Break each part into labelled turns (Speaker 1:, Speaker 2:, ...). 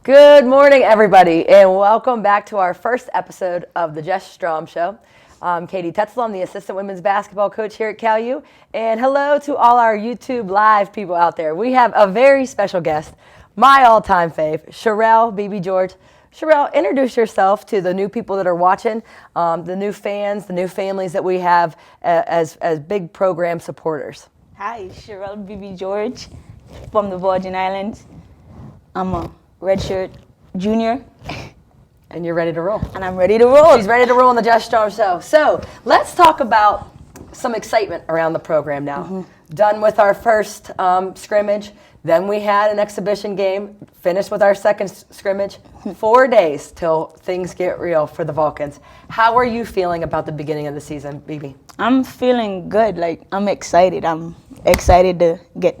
Speaker 1: Good morning, everybody, and welcome back to our first episode of the Jess Strom Show. I'm Katie Tetzel. I'm the assistant women's basketball coach here at CalU. And hello to all our YouTube live people out there. We have a very special guest, my all-time fave, BeBe George. Sherelle, introduce yourself to the new people that are watching, the new fans, the new families that we have as big program supporters.
Speaker 2: Hi, BeBe George from the Virgin Islands. I'm a redshirt junior.
Speaker 1: And you're ready to roll.
Speaker 2: And I'm ready to roll.
Speaker 1: She's ready to roll on the Jess Strom Show. So let's talk about some excitement around the program now. Mm-hmm. Done with our first scrimmage. Then we had an exhibition game. Finished with our second scrimmage. 4 days till things get real for the Vulcans. How are you feeling about the beginning of the season, BeBe?
Speaker 2: I'm feeling good. I'm excited. I'm excited to get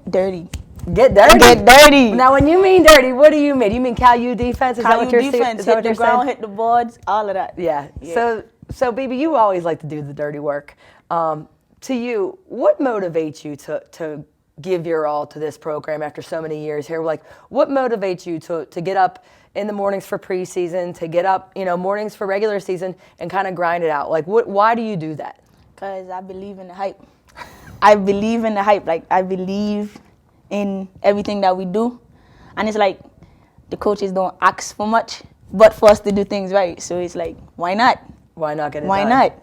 Speaker 2: dirty.
Speaker 1: Get dirty?
Speaker 2: Get dirty.
Speaker 1: Now, when you mean dirty, what do you mean? You mean CalU defense? Is that what you're saying?
Speaker 2: Defense, hit the ground, hit the boards, all of that.
Speaker 1: Yeah. So BeBe, you always like to do the dirty work. To you, what motivates you to give your all to this program after so many years here? What motivates you to get up in the mornings for preseason, to get up, mornings for regular season and kind of grind it out? Why do you do that?
Speaker 2: Because I believe in the hype. I believe in the hype. I believe in everything that we do. And it's the coaches don't ask for much, but for us to do things right. So it's why not?
Speaker 1: Why not get it
Speaker 2: done? Why not?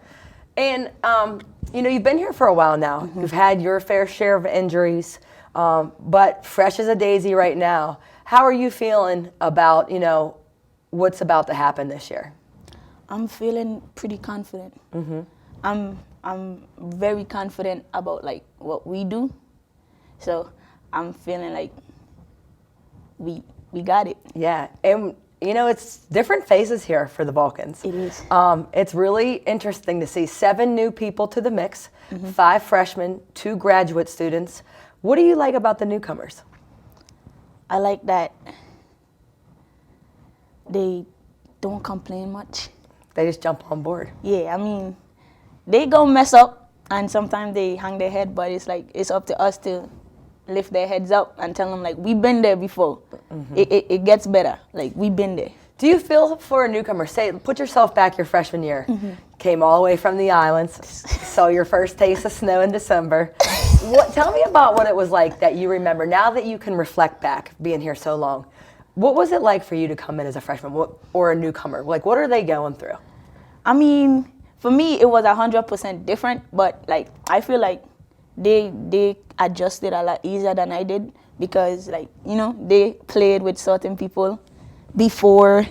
Speaker 1: And, you've been here for a while now. Mm-hmm. You've had your fair share of injuries, but fresh as a daisy right now. How are you feeling about, what's about to happen this year?
Speaker 2: I'm feeling pretty confident. Mm-hmm. I'm very confident about what we do. So I'm feeling we got it.
Speaker 1: Yeah, and it's different faces here for the Vulcans.
Speaker 2: It is.
Speaker 1: It's really interesting to see 7 new people to the mix, mm-hmm. 5 freshmen, 2 graduate students. What do you like about the newcomers?
Speaker 2: I like that they don't complain much.
Speaker 1: They just jump on board.
Speaker 2: Yeah, they go mess up, and sometimes they hang their head, but it's up to us to lift their heads up and tell them we've been there before. Mm-hmm. It gets better. We've been there.
Speaker 1: Do you feel for a newcomer, put yourself back your freshman year, mm-hmm. came all the way from the islands, saw your first taste of snow in December. Tell me about what it was like that you remember, now that you can reflect back being here so long. What was it like for you to come in as a freshman or a newcomer? What are they going through?
Speaker 2: For me, it was 100% different, but I feel they adjusted a lot easier than I did because they played with certain people before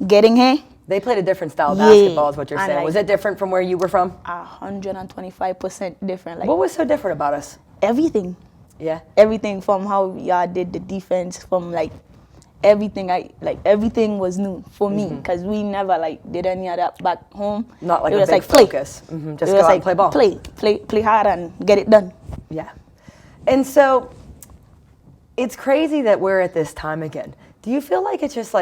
Speaker 2: getting here.
Speaker 1: They played a different style of basketball is what you're saying. Was it different from where you were from?
Speaker 2: 125% different.
Speaker 1: What was so different about us?
Speaker 2: Everything.
Speaker 1: Yeah.
Speaker 2: Everything from how y'all did the defense, from everything. Everything was new for me because we never did any of that back home.
Speaker 1: Not
Speaker 2: it
Speaker 1: a
Speaker 2: was
Speaker 1: big focus. Mm-hmm. Just go out and play ball.
Speaker 2: Play hard and get it done.
Speaker 1: Yeah. And so it's crazy that we're at this time again. Do you feel like it's just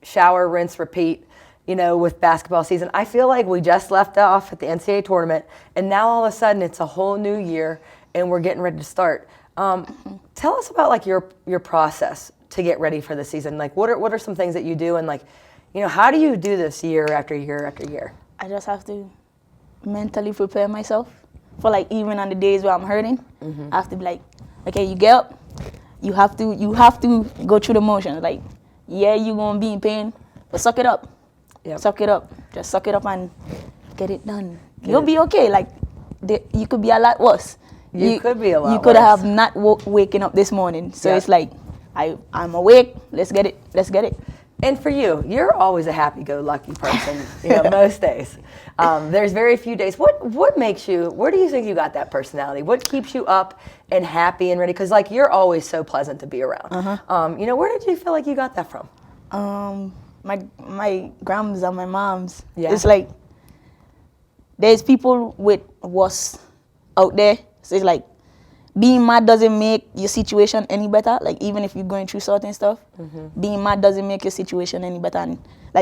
Speaker 1: shower, rinse, repeat, with basketball season? I feel like we just left off at the NCAA tournament, and now all of a sudden it's a whole new year, and we're getting ready to start. Tell us about your process to get ready for the season. What are some things that you do, and how do you do this year after year after year?
Speaker 2: I just have to mentally prepare myself for even on the days where I'm hurting. Mm-hmm. I have to be okay, you get up. You have to go through the motions. Yeah, you're gonna be in pain, but suck it up. Yep. Suck it up. Just suck it up and get it done. You'll be okay. You could be a lot worse.
Speaker 1: You could be a lot worse.
Speaker 2: You could have not waking up this morning. So it's I'm awake. Let's get it.
Speaker 1: And for you, you're always a happy-go-lucky person, most days. There's very few days. What makes you, where do you think you got that personality? What keeps you up and happy and ready? Because, you're always so pleasant to be around. Uh-huh. Where did you feel like you got that from?
Speaker 2: My grams and my moms.
Speaker 1: Yeah.
Speaker 2: It's there's people with worse out there. So it's being mad doesn't make your situation any better. Even if you're going through certain stuff, mm-hmm. being mad doesn't make your situation any better. And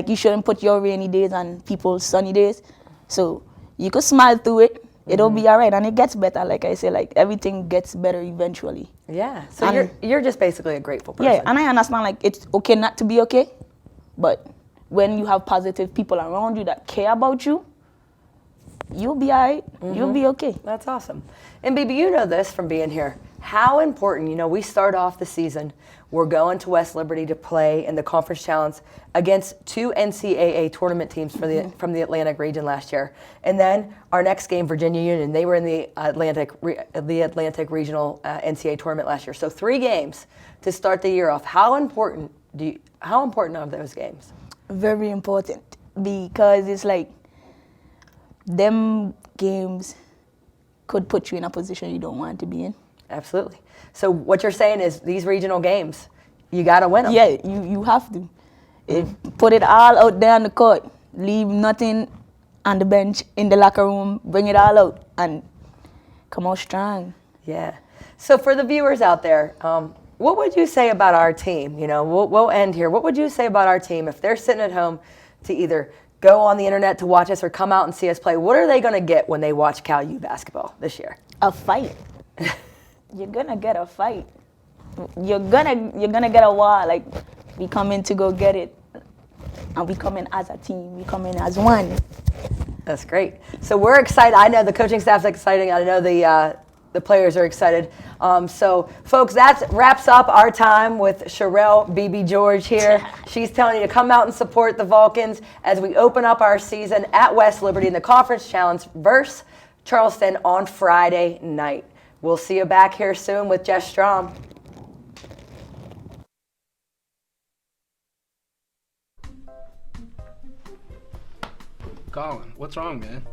Speaker 2: you shouldn't put your rainy days on people's sunny days. So you could smile through it. It'll be all right, and it gets better. Like I say, everything gets better eventually.
Speaker 1: Yeah. So you're just basically a grateful person.
Speaker 2: Yeah, and I understand like it's okay not to be okay, but when you have positive people around you that care about you, you'll be all right. You'll be okay.
Speaker 1: That's awesome. And BeBe, you know this from being here. How important, we start off the season, we're going to West Liberty to play in the Conference Challenge against 2 NCAA tournament teams from the Atlantic region last year. And then our next game, Virginia Union, they were in the Atlantic Regional NCAA tournament last year. So 3 games to start the year off. How important are those games?
Speaker 2: Very important, because it's like them games could put you in a position you don't want to be in.
Speaker 1: Absolutely. So what you're saying is these regional games, you got to win them.
Speaker 2: Yeah, you have to. Put it all out there on the court. Leave nothing on the bench, in the locker room. Bring it all out and come out strong.
Speaker 1: Yeah. So for the viewers out there, what would you say about our team? We'll end here. What would you say about our team if they're sitting at home to either go on the internet to watch us or come out and see us play? What are they going to get when they watch Cal U basketball this year?
Speaker 2: A fight. You're gonna get a fight. You're gonna get a war. Like, we come in to go get it, and we come in as a team. We come in as one.
Speaker 1: That's great. So we're excited. I know the coaching staff's excited. I know the players are excited. So, folks, that wraps up our time with Sherelle BeBe George here. She's telling you to come out and support the Vulcans as we open up our season at West Liberty in the Conference Challenge versus Charleston on Friday night. We'll see you back here soon with Jess Strom.
Speaker 3: Colin, what's wrong, man?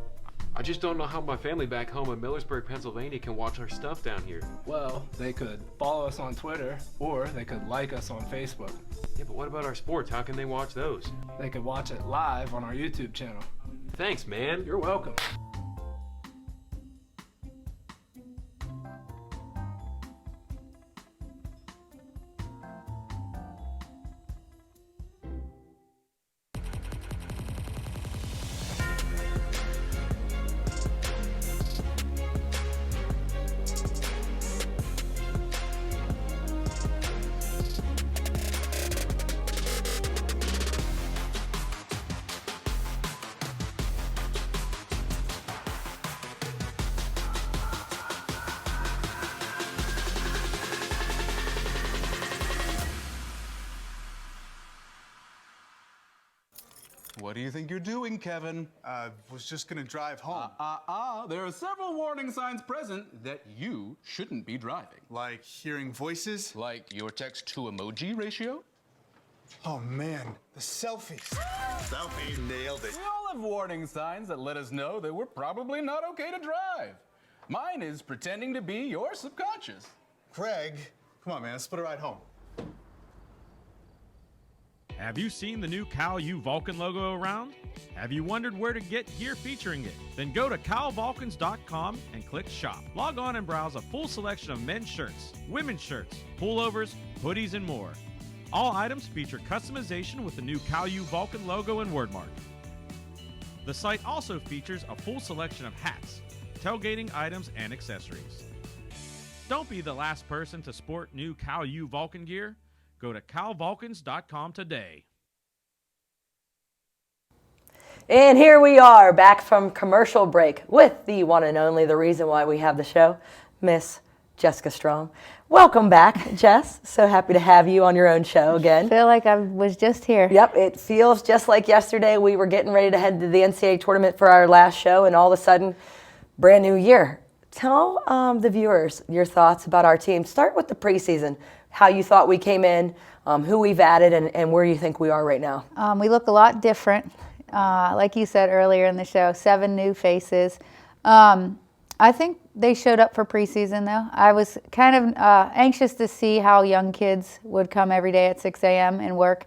Speaker 4: I just don't know how my family back home in Millersburg, Pennsylvania can watch our stuff down here.
Speaker 3: Well, they could follow us on Twitter, or they could like us on Facebook.
Speaker 4: Yeah, but what about our sports? How can they watch those?
Speaker 3: They could watch it live on our YouTube channel.
Speaker 4: Thanks, man.
Speaker 3: You're welcome.
Speaker 5: What do you think you're doing, Kevin?
Speaker 6: Was just gonna drive home.
Speaker 5: There are several warning signs present that you shouldn't be driving.
Speaker 6: Like hearing voices?
Speaker 5: Like your text-to-emoji ratio?
Speaker 6: Oh man, the selfies.
Speaker 5: Selfie nailed it. We all have warning signs that let us know that we're probably not okay to drive. Mine is pretending to be your subconscious.
Speaker 6: Craig, come on man, let's put a ride home.
Speaker 7: Have you seen the new Cal U Vulcan logo around? Have you wondered where to get gear featuring it? Then go to calvulcans.com and click shop. Log on and browse a full selection of men's shirts, women's shirts, pullovers, hoodies, and more. All items feature customization with the new Cal U Vulcan logo and wordmark. The site also features a full selection of hats, tailgating items, and accessories. Don't be the last person to sport new Cal U Vulcan gear. Go to calvulcans.com today.
Speaker 1: And here we are back from commercial break with the one and only, the reason why we have the show, Miss Jessica Strom. Welcome back, Jess. So happy to have you on your own show again.
Speaker 8: I feel like I was just here.
Speaker 1: Yep, it feels just like yesterday. We were getting ready to head to the NCAA tournament for our last show, and all of a sudden, brand new year. Tell the viewers your thoughts about our team. Start with the preseason. How you thought we came in, who we've added, and where you think we are right now.
Speaker 8: We look a lot different. Like you said earlier in the show, 7 new faces. I think they showed up for preseason, though. I was kind of anxious to see how young kids would come every day at 6 a.m. and work.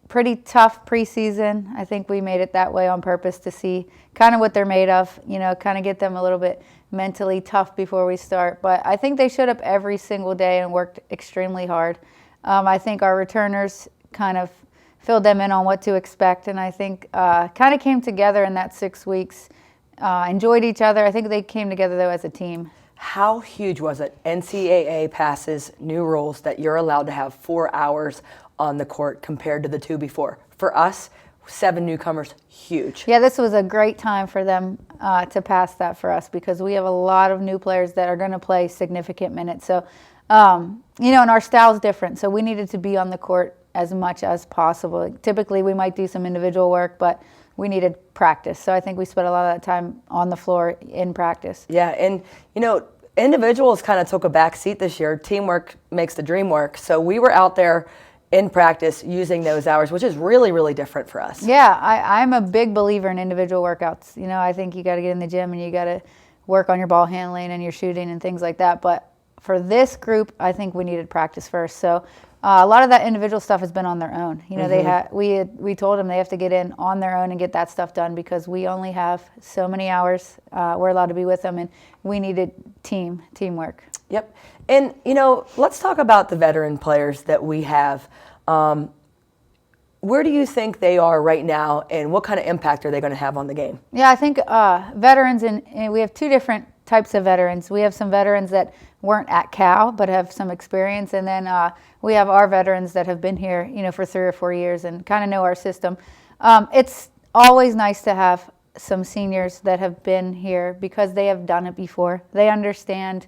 Speaker 8: Pretty tough preseason. I think we made it that way on purpose to see kind of what they're made of, kind of get them a little bit mentally tough before we start. But I think they showed up every single day and worked extremely hard. I think our returners kind of filled them in on what to expect, and I think kind of came together in that 6 weeks, enjoyed each other. I think they came together, though, as a team.
Speaker 1: how huge was it? NCAA passes new rules that you're allowed to have 4 hours on the court compared to the 2 before. For us, 7 newcomers, huge.
Speaker 8: Yeah, this was a great time for them to pass that for us because we have a lot of new players that are going to play significant minutes. So, and our style's different, so we needed to be on the court as much as possible. Typically, we might do some individual work, but we needed practice. So I think we spent a lot of that time on the floor in practice.
Speaker 1: Yeah, and individuals kind of took a back seat this year. Teamwork makes the dream work. So we were out there in practice using those hours, which is really, really different for us.
Speaker 8: Yeah, I'm a big believer in individual workouts. I think you got to get in the gym and you got to work on your ball handling and your shooting and things like that. But for this group, I think we needed practice first. So a lot of that individual stuff has been on their own. We told them they have to get in on their own and get that stuff done because we only have so many hours we're allowed to be with them, and we needed teamwork.
Speaker 1: Yep. And, let's talk about the veteran players that we have. Where do you think they are right now, and what kind of impact are they going to have on the game?
Speaker 8: Yeah, I think veterans, and we have 2 different types of veterans. We have some veterans that weren't at Cal but have some experience, and then we have our veterans that have been here, for 3 or 4 years and kind of know our system. It's always nice to have some seniors that have been here because they have done it before. They understand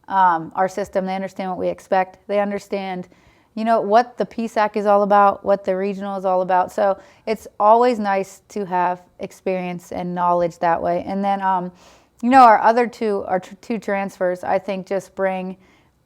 Speaker 8: our system. They understand what we expect. They understand, what the PSAC is all about, what the regional is all about. So it's always nice to have experience and knowledge that way. And then, our other 2, our 2 transfers, I think just bring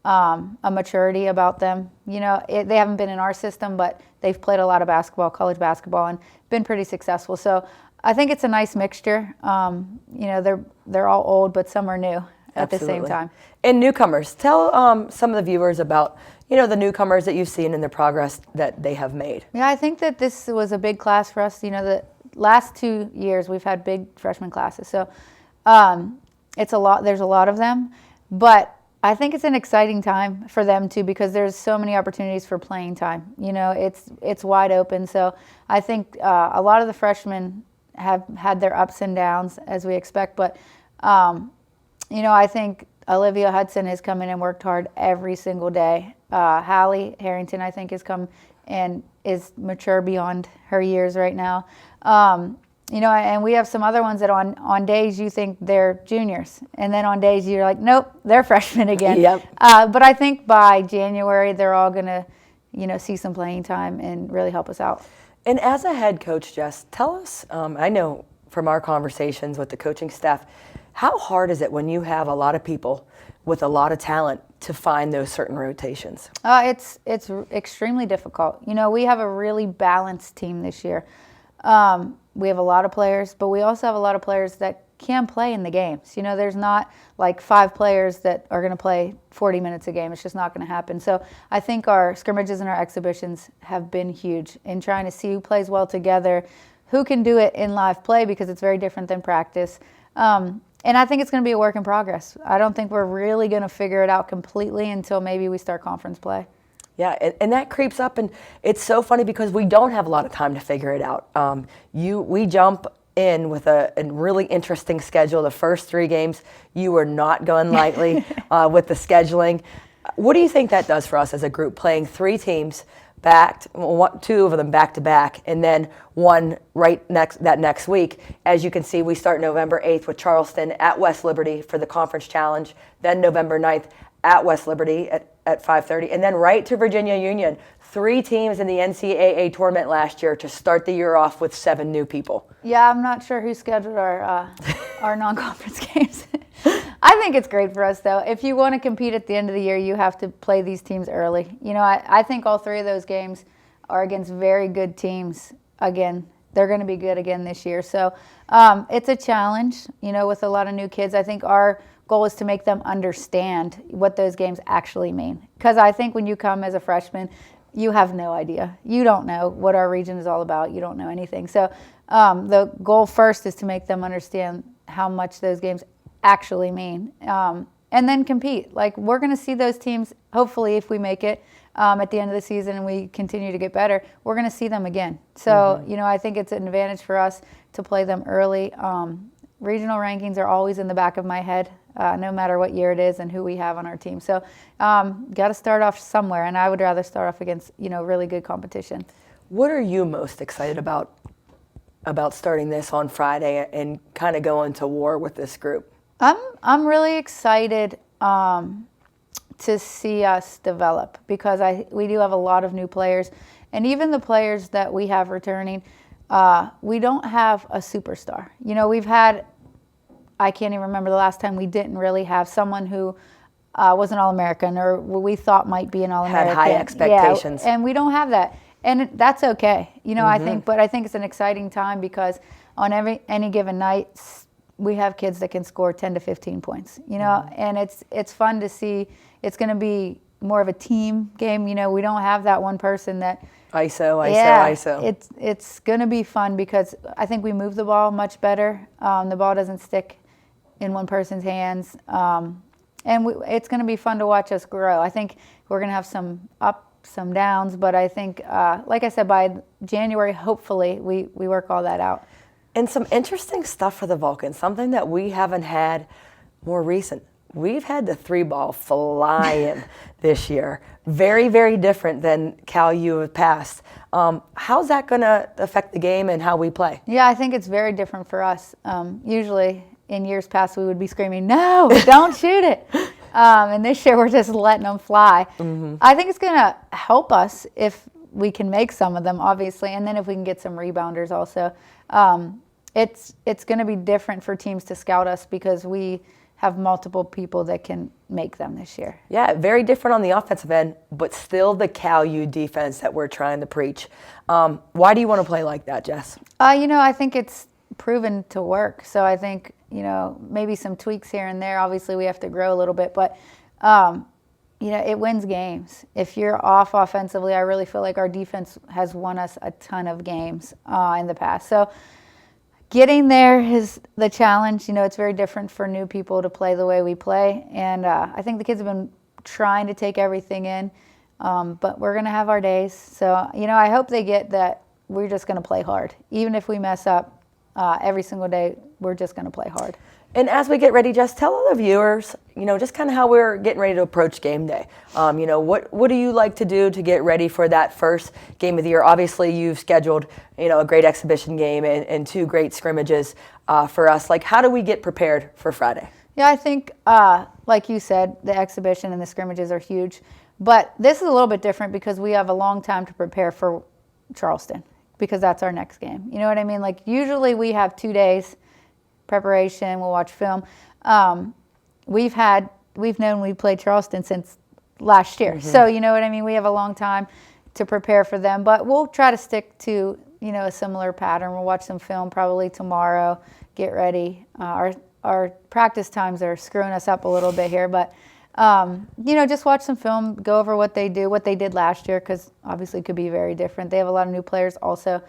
Speaker 8: a maturity about them. They haven't been in our system, but they've played a lot of basketball, college basketball, and been pretty successful. So I think it's a nice mixture. They're all old, but some are new at the same time.
Speaker 1: And newcomers, tell some of the viewers about, the newcomers that you've seen and the progress that they have made.
Speaker 8: Yeah, I think that this was a big class for us. The last 2 years we've had big freshman classes. So it's a lot. There's a lot of them, but I think it's an exciting time for them too because there's so many opportunities for playing time. It's wide open. So I think a lot of the freshmen have had their ups and downs as we expect, but I think Olivia Hudson has come in and worked hard every single day. Hallie Harrington, I think, has come and is mature beyond her years right now. And we have some other ones that on days you think they're juniors, and then on days you're like, nope, they're freshmen again.
Speaker 1: Yep.
Speaker 8: But I think by January they're all going to, see some playing time and really help us out.
Speaker 1: And as a head coach, Jess, tell us, I know from our conversations with the coaching staff, how hard is it when you have a lot of people with a lot of talent to find those certain rotations?
Speaker 8: It's extremely difficult. We have a really balanced team this year. We have a lot of players, but we also have a lot of players that can play in the games. There's not like 5 players that are going to play 40 minutes a game. It's just not going to happen. So I think our scrimmages and our exhibitions have been huge in trying to see who plays well together, who can do it in live play because it's very different than practice. And I think it's going to be a work in progress. I don't think we're really going to figure it out completely until maybe we start conference play.
Speaker 1: Yeah, and that creeps up, and it's so funny because we don't have a lot of time to figure it out. We jump in with a really interesting schedule. The first 3 games, you were not going lightly with the scheduling. What do you think that does for us as a group, playing 3 teams back, 2 of them back to back, and then one next week? As you can see, we start November 8th with Charleston at West Liberty for the Conference Challenge, then November 9th at West Liberty at 5:30, and then right to Virginia Union. 3 teams in the NCAA tournament last year to start the year off with 7 new people.
Speaker 8: Yeah, I'm not sure who scheduled our non-conference games. I think it's great for us, though. If you want to compete at the end of the year, you have to play these teams early. I think all 3 of those games are against very good teams. Again, they're going to be good again this year. So it's a challenge, with a lot of new kids. I think our goal is to make them understand what those games actually mean. Because I think when you come as a freshman, you have no idea. You don't know what our region is all about. You don't know anything. So the goal first is to make them understand how much those games actually mean, and then compete. Like, we're going to see those teams, hopefully, if we make it at the end of the season and we continue to get better, we're going to see them again. So, I think it's an advantage for us to play them early. Regional rankings are always in the back of my head. no matter what year it is and who we have on our team. So got to start off somewhere, and I would rather start off against, really good competition.
Speaker 1: What are you most excited about starting this on Friday and kind of going to war with this group?
Speaker 8: I'm really excited to see us develop, because we do have a lot of new players, and even the players that we have returning, we don't have a superstar. We've had, I can't even remember the last time we didn't really have someone who was an All-American or we thought might be an All-American.
Speaker 1: Had high expectations.
Speaker 8: Yeah, and we don't have that. And that's okay, I think it's an exciting time because on any given night, we have kids that can score 10 to 15 points, and it's fun to see. It's going to be more of a team game. We don't have that one person that ISO. It's going to be fun because I think we move the ball much better. The ball doesn't stick in one person's hands, and it's going to be fun to watch us grow. I think we're going to have some ups, some downs, but I think, like I said, by January, hopefully, we work all that out.
Speaker 1: And some interesting stuff for the Vulcans, something that we haven't had more recent. We've had the 3-ball flying this year. Very, very different than Cal U of past. How's that going to affect the game and how we play?
Speaker 8: Yeah, I think it's very different for us. Usually in years past we would be screaming, no, don't shoot it. And this year we're just letting them fly. I think it's going to help us if we can make some of them, obviously, and then if we can get some rebounders also. It's going to be different for teams to scout us because we have multiple people that can make them this year.
Speaker 1: Yeah, very different on the offensive end, but still the Cal U defense that we're trying to preach. Why do you want to play like that, Jess?
Speaker 8: I think it's proven to work. So I think, maybe some tweaks here and there. Obviously, we have to grow a little bit, but, it wins games. If you're off offensively, I really feel like our defense has won us a ton of games in the past. So getting there is the challenge. It's very different for new people to play the way we play. And I think the kids have been trying to take everything in, but we're going to have our days. So, I hope they get that we're just going to play hard. Even if we mess up every single day, we're just going to play hard.
Speaker 1: And as we get ready, Jess, tell all the viewers, just kind of how we're getting ready to approach game day. What do you like to do to get ready for that first game of the year? Obviously, you've scheduled, a great exhibition game and 2 great scrimmages for us. Like, how do we get prepared for Friday?
Speaker 8: Yeah, I think, like you said, the exhibition and the scrimmages are huge. But this is a little bit different because we have a long time to prepare for Charleston because that's our next game. You know what I mean? Like, usually we have 2 days preparation, we'll watch film. We've known we played Charleston since last year. So, you know what I mean? We have a long time to prepare for them, but we'll try to stick to, a similar pattern. We'll watch some film probably tomorrow, get ready. Our practice times are screwing us up a little bit here, but, just watch some film, go over what they did last year, because obviously it could be very different. They have a lot of new players also.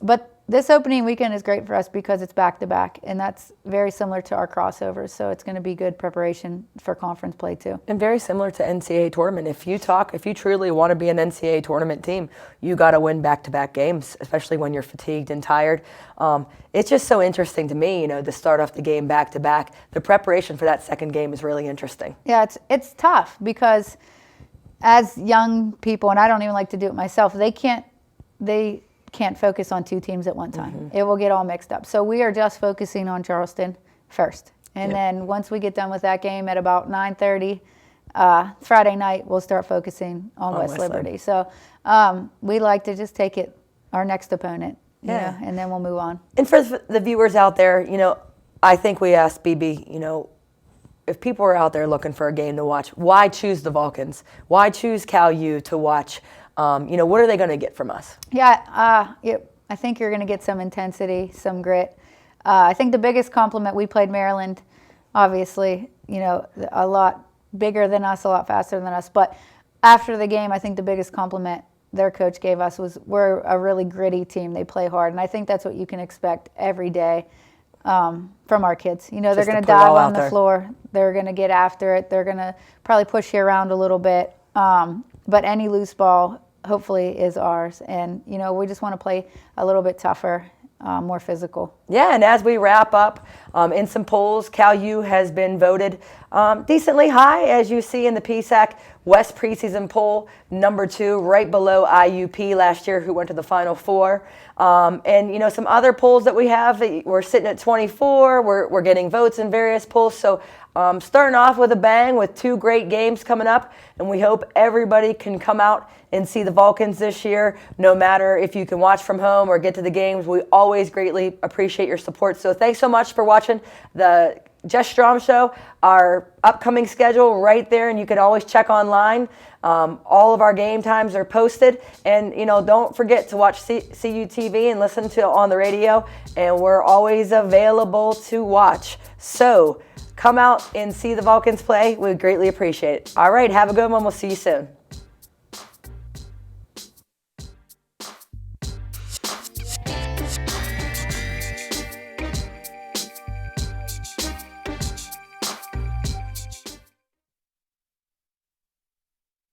Speaker 8: But this opening weekend is great for us because it's back-to-back, and that's very similar to our crossovers, so it's going to be good preparation for conference play too.
Speaker 1: And very similar to NCAA tournament. If you truly want to be an NCAA tournament team, you got to win back-to-back games, especially when you're fatigued and tired. It's just so interesting to me, to start off the game back-to-back. The preparation for that second game is really interesting.
Speaker 8: Yeah, it's tough because as young people, and I don't even like to do it myself, they can't focus on 2 teams at one time. It will get all mixed up. So we are just focusing on Charleston first. And then once we get done with that game at about 9:30 Friday night, we'll start focusing on West Liberty. So we like to just take it our next opponent, and then we'll move on.
Speaker 1: And for the viewers out there, I think we asked BeBe, if people are out there looking for a game to watch, why choose the Vulcans? Why choose Cal U to watch? What are they going to get from us?
Speaker 8: Yeah, I think you're going to get some intensity, some grit. I think the biggest compliment, we played Maryland, obviously, a lot bigger than us, a lot faster than us. But after the game, I think the biggest compliment their coach gave us was we're a really gritty team. They play hard. And I think that's what you can expect every day from our kids. They're going to dive on the floor. They're going to get after it. They're going to probably push you around a little bit. But any loose ball, hopefully, is ours. And, we just want to play a little bit tougher more physical.
Speaker 1: Yeah, and as we wrap up, in some polls, Cal U has been voted decently high, as you see in the PSAC West preseason poll, number 2, right below IUP last year, who went to the Final Four. And, you know, some other polls that we have, we're sitting at 24. We're getting votes in various polls. So starting off with a bang with 2 great games coming up, and we hope everybody can come out and see the Vulcans this year, no matter if you can watch from home or get to the games. We always greatly appreciate your support. So thanks so much for watching the Jess Strom Show. Our upcoming schedule right there, and you can always check online. All of our game times are posted, and you know, don't forget to watch CUTV and listen to on the radio, and we're always available to watch. So come out and see the Vulcans play. We greatly appreciate it. All right, have a good one. We'll see you soon.